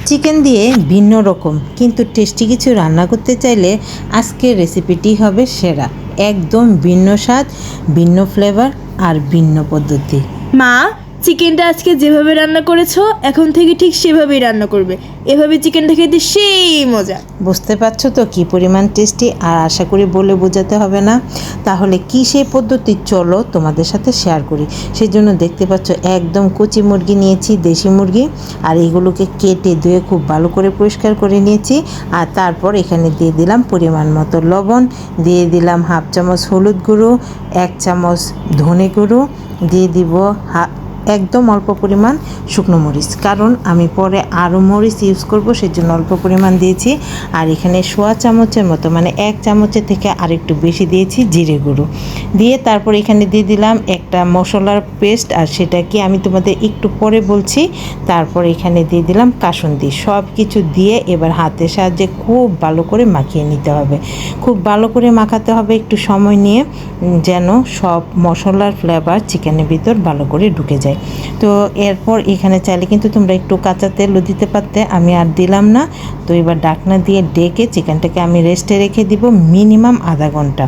Chicken দিয়ে ভিন্ন রকম কিন্তু টেস্টি কিছু রান্না করতে চাইলে আজকের রেসিপিটি হবে সেরা। একদম ভিন্ন স্বাদ, ভিন্ন ফ্লেভার আর ভিন্ন পদ্ধতি। মা, চিকেনটা আজকে যেভাবে রান্না করেছো এখন থেকে ঠিক সেভাবেই রান্না করবে। এভাবে চিকেনটা খেতে সেই মজা। বুঝতে পারছো তো কী পরিমাণ টেস্টি, আর আশা করি বলে বোঝাতে হবে না। তাহলে কি সেই পদ্ধতি, চলো তোমাদের সাথে শেয়ার করি। সেই জন্য দেখতে পাচ্ছ একদম কচি মুরগি নিয়েছি, দেশি মুরগি, আর এগুলোকে কেটে ধুয়ে খুব ভালো করে পরিষ্কার করে নিয়েছি। আর তারপর এখানে দিয়ে দিলাম পরিমাণ মতো লবণ, দিয়ে দিলাম হাফ চামচ হলুদ গুঁড়ো, 1 চামচ ধনে গুঁড়ো, দিয়ে দিব একদম অল্প পরিমাণ শুকনো মরিচ, কারণ আমি পরে আরও মরিচ ইউজ করব, সেই জন্য অল্প পরিমাণ দিয়েছি। আর এখানে 1/4 চামচের মতো, মানে 1 চামচের থেকে আরেকটু বেশি দিয়েছি জিরে গুঁড়ো দিয়ে। তারপর এখানে দিয়ে দিলাম একটা মশলার পেস্ট, আর সেটা কি আমি তোমাদের একটু পরে বলছি। তারপর এখানে দিয়ে দিলাম কাসুন্দি। সব কিছু দিয়ে এবার হাতের সাহায্যে খুব ভালো করে মাখিয়ে নিতে হবে। খুব ভালো করে মাখাতে হবে একটু সময় নিয়ে, যেন সব মশলার ফ্লেভার চিকেনের ভিতর ভালো করে ঢুকে যায়। তো এরপর এখানে চাইলে কিন্তু তোমরা একটু কাঁচা তেলও দিতে পারতে, আমি আর দিলাম না। তো এবার ঢাকনা দিয়ে ডেকে চিকেনটাকে আমি রেস্টে রেখে দিব মিনিমাম আধা ঘন্টা।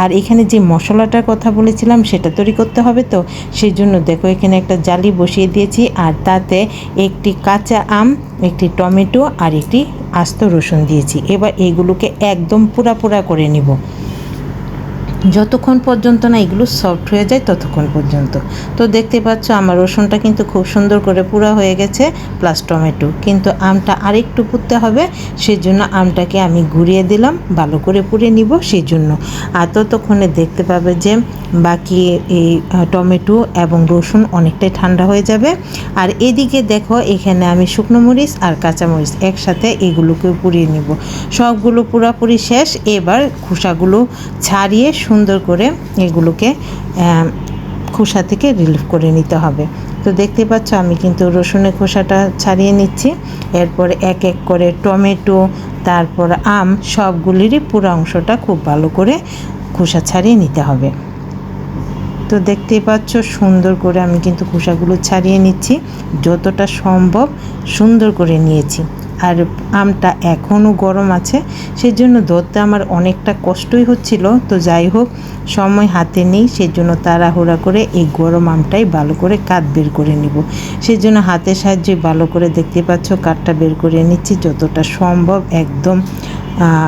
আর এখানে যে মশলাটার কথা বলেছিলাম সেটা তৈরি করতে হবে, তো সেই জন্য দেখো এখানে একটা জালি বসিয়ে দিয়েছি, আর তাতে একটি কাঁচা আম, একটি টমেটো আর একটি আস্ত রসুন দিয়েছি। এবার এইগুলোকে একদম পুরা করে নিব, যতক্ষণ পর্যন্ত না এগুলো সফট হয়ে যায় ততক্ষণ পর্যন্ত। তো দেখতে পাচ্ছ আমার রসুনটা কিন্তু খুব সুন্দর করে পুরা হয়ে গেছে, প্লাস টমেটো। কিন্তু আমটা আরেকটু পুড়তে হবে, সেই জন্য আমটাকে আমি ঘুরিয়ে দিলাম, ভালো করে পুড়ে নিব সেই জন্য। আর ততক্ষণে দেখতে পাবে যে বাকি এই টমেটো এবং রসুন অনেকটাই ঠান্ডা হয়ে যাবে। আর এদিকে দেখো এখানে আমি শুকনো মরিচ আর কাঁচামরিচ একসাথে এগুলোকে পুড়িয়ে নিব। সবগুলো পুরাপুরি শেষ। এবার খোসাগুলো ছাড়িয়ে সুন্দর করে এগুলোকে খোসা থেকে রিলিভ করে নিতে হবে। তো দেখতে পাচ্ছ আমি কিন্তু রসুনের খোসাটা ছাড়িয়ে নিচ্ছি। এরপর এক এক করে টমেটো, তারপর আম, সবগুলিরই পুরো অংশটা খুব ভালো করে খোসা ছাড়িয়ে নিতে হবে। তো দেখতেই পাচ্ছ সুন্দর করে আমি কিন্তু খোসাগুলো ছাড়িয়ে নিচ্ছি, যতটা সম্ভব সুন্দর করে নিয়েছি। আর আমটা এখনও গরম আছে, সেই জন্য ধরতে আমার অনেকটা কষ্টই হচ্ছিল। তো যাই হোক, সময় হাতে নেই, সেই জন্য তাড়াহুড়া করে এই গরম আমটাই ভালো করে কাট বের করে নিব। সেই জন্য হাতের সাহায্যে ভালো করে দেখতে পাচ্ছ কাঠটা বের করে নিচ্ছি, যতটা সম্ভব একদম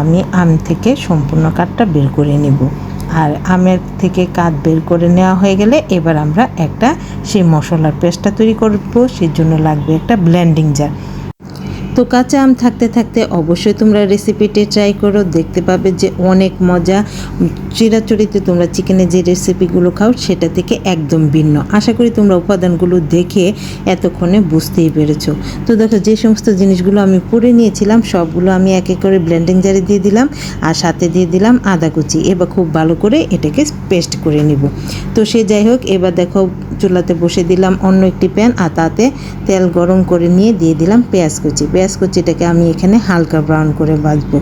আমি আম থেকে সম্পূর্ণ কাঠটা বের করে নিব। আর আমের থেকে কাঠ বের করে নেওয়া হয়ে গেলে এবার আমরা একটা সেই মশলার পেস্টটা তৈরি করব। সেই জন্য লাগবে একটা ব্লেন্ডিং জার। তো কাঁচা আম থাকতে থাকতে অবশ্যই তোমরা রেসিপিটি ট্রাই করো, দেখতে পাবে যে অনেক মজা। চিরাচরিতে তোমরা চিকেনের যে রেসিপিগুলো খাও সেটা থেকে একদম ভিন্ন। আশা করি তোমরা উপাদানগুলো দেখে এতক্ষণে বুঝতেই পেরেছো। তো দেখো যে সমস্ত জিনিসগুলো আমি পুড়ে নিয়েছিলাম সবগুলো আমি এক এক করে ব্লেন্ডিং জারে দিয়ে দিলাম, আর সাথে দিয়ে দিলাম আদা কুচি। এবার খুব ভালো করে এটাকে পেস্ট করে নিব। তো সে যাই হোক, এবার দেখো চুলাতে বসে দিলাম অন্য একটি প্যান, আর তাতে তেল গরম করে নিয়ে দিয়ে দিলাম পেঁয়াজ কুচি। পেঁয়াজ কুচিটাকে আমি এখানে হালকা ব্রাউন করে ভাজবো,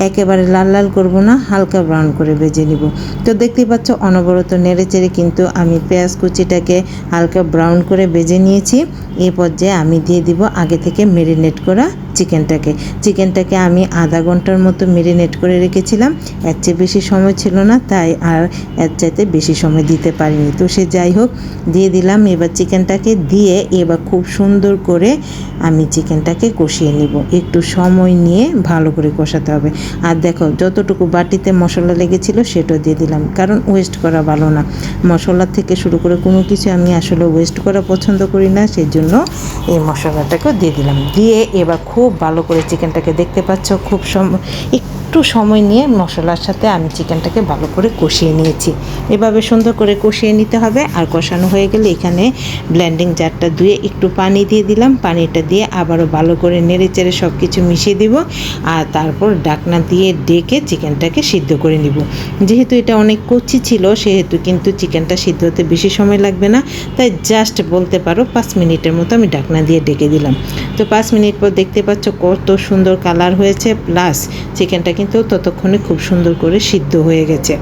একেবারে লাল লাল করব না, হালকা ব্রাউন করে ভেজে নিব। তো দেখতেই পাচ্ছ অনবরত নেড়ে চেড়ে কিন্তু আমি পেঁয়াজ কুচিটাকে হালকা ব্রাউন করে ভেজে নিয়েছি। এই পর্যায়ে আমি দিয়ে দিব আগে থেকে ম্যারিনেট করা চিকেনটাকে আমি আধা ঘন্টার মতো ম্যারিনেট করে রেখেছিলাম। এর চেয়ে বেশি সময় ছিল না, তাই আর এর চাইতে বেশি সময় দিতে পারিনি। তো সে যাই হোক, দিয়ে দিলাম। এবার চিকেনটাকে দিয়ে এবার খুব সুন্দর করে আমি চিকেনটাকে কষিয়ে নিব। একটু সময় নিয়ে ভালো করে কষাতে হবে। আর দেখো যতটুকু বাটিতে মশলা লেগেছিল সেটাও দিয়ে দিলাম, কারণ ওয়েস্ট করা ভালো না। মশলা থেকে শুরু করে কোনো কিছু আমি আসলে ওয়েস্ট করা পছন্দ করি না, সেই জন্য এই মশলাটাকেও দিয়ে দিলাম। দিয়ে এবার খুব ভালো করে চিকেনটাকে দেখতে পাচ্ছ খুব একটু সময় নিয়ে মশলার সাথে আমি চিকেনটাকে ভালো করে কষিয়ে নিয়েছি। এভাবে সুন্দর করে কষিয়ে নিতে হবে। আর কষানো হয়ে গেলে এখানে ব্লেন্ডিং জারটা ধুয়ে একটু পানি দিয়ে দিলাম। পানিটা দিয়ে আবারও ভালো করে নেড়ে চেড়ে সব কিছু মিশিয়ে দিব, আর তারপর ঢাকনা দিয়ে ডেকে চিকেনটাকে সিদ্ধ করে নিব। যেহেতু এটা অনেক কচি ছিল সেহেতু কিন্তু চিকেনটা সিদ্ধ হতে বেশি সময় লাগবে না, তাই জাস্ট বলতে পারো 5 মিনিটের মতো আমি ঢাকনা দিয়ে ডেকে দিলাম। তো 5 মিনিট পর দেখতে পাচ্ছ কত সুন্দর কালার হয়েছে, প্লাস চিকেনটা কিন্তু ততক্ষণে খুব সুন্দর করে সিদ্ধ হয়ে গেছে।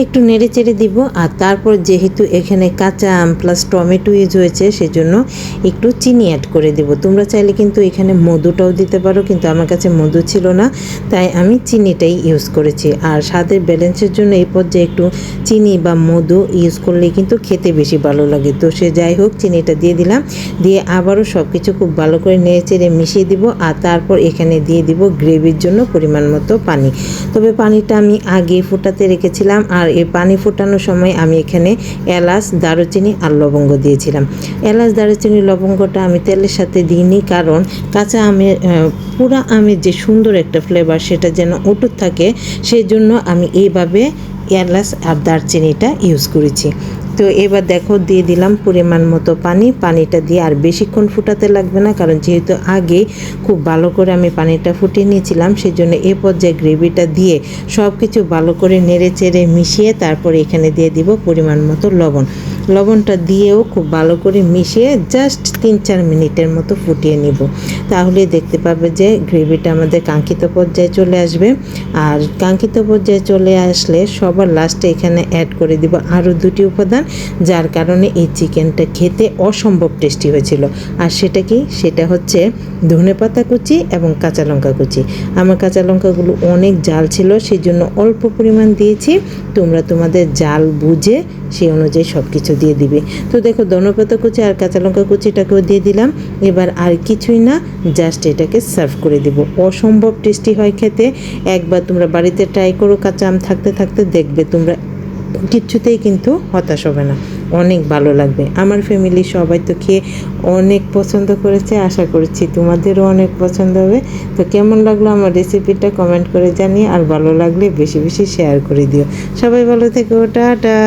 একটু নেড়ে চেড়ে দিব। আর তারপর যেহেতু এখানে কাঁচা আম প্লাস টমেটো ইউজ হয়েছে সেজন্য একটু চিনি অ্যাড করে দেব। তোমরা চাইলে কিন্তু এখানে মধুটাও দিতে পারো, কিন্তু আমার কাছে মধু ছিল না তাই আমি চিনিটাই ইউজ করেছি। আর স্বাদের ব্যালেন্সের জন্য এই পর্যায়ে একটু চিনি বা মধু ইউজ করলে কিন্তু খেতে বেশি ভালো লাগে। তো সে যাই হোক, চিনিটা দিয়ে দিলাম, দিয়ে আবারও সব কিছু খুব ভালো করে নেড়ে চেড়ে মিশিয়ে দিব। আর তারপর এখানে দিয়ে দিব গ্রেভির জন্য পরিমাণ মতো পানি। তবে পানিটা আমি আগে ফোটাতে রেখেছিলাম, আর এই পানি ফোটানোর সময় আমি এখানে এলাচ, দারুচিনি আর লবঙ্গ দিয়েছিলাম। এলাচ, দারুচিনি, লবঙ্গটা আমি তেলের সাথে দিইনি, কারণ কাঁচা আমের পুরা আমের যে সুন্দর একটা ফ্লেভার সেটা যেন অটুট থাকে, সেই জন্য আমি এইভাবে এলাচ আর দারচিনিটা ইউজ করেছি। তো এবার দেখো দিয়ে দিলাম পরিমাণ মতো পানি। পানিটা দিয়ে আর বেশিক্ষণ ফুটাতে লাগবে না, কারণ যেহেতু আগে খুব ভালো করে আমি পানিটা ফুটিয়ে নিয়েছিলাম, সেই জন্য এ পর্যায়ে গ্রেভিটা দিয়ে সব কিছু ভালো করে নেড়ে চেড়ে মিশিয়ে তারপরে এখানে দিয়ে দিব পরিমাণ মতো লবণ। লবণটা দিয়েও খুব ভালো করে মিশিয়ে জাস্ট 3-4 মিনিটের মতো ফুটিয়ে নিব। তাহলে দেখতে পাবে যে গ্রেভিটা আমাদের কাঙ্ক্ষিত পর্যায়ে চলে আসবে। আর কাঙ্ক্ষিত পর্যায়ে চলে আসলে সবার লাস্টে এখানে অ্যাড করে দিব আরও 2টি উপাদান, যার কারণে এই চিকেনটা খেতে অসম্ভব টেস্টি হয়েছিল। আর সেটা কি, সেটা হচ্ছে ধনেপাতা কুচি এবং কাঁচা লঙ্কা কুচি। আমার কাঁচা লঙ্কাগুলো অনেক ঝাল ছিল, সেই জন্য অল্প পরিমাণ দিয়েছি। তোমরা তোমাদের ঝাল বুঝে সেই অনুযায়ী সব কিছু দিয়ে দিবে। তো দেখো, ধনেপাতা কুচি আর কাঁচা লঙ্কা কুচিটাকেও দিয়ে দিলাম। এবার আর কিছুই না, জাস্ট এটাকে সার্ভ করে দিব। অসম্ভব টেস্টি হয় খেতে। একবার তোমরা বাড়িতে ট্রাই করো, কাঁচা আম থাকতে থাকতে দেখবে তোমরা কিচ্ছুতেই কিন্তু হতাশ হবে না, অনেক ভালো লাগবে। আমার ফ্যামিলি সবাই তো খেয়ে অনেক পছন্দ করেছে, আশা করছি তোমাদেরও অনেক পছন্দ হবে। তো কেমন লাগলো আমার রেসিপিটা কমেন্ট করে জানিয়ে, আর ভালো লাগলে বেশি বেশি শেয়ার করে দিও। সবাই ভালো থেকো, টাটা।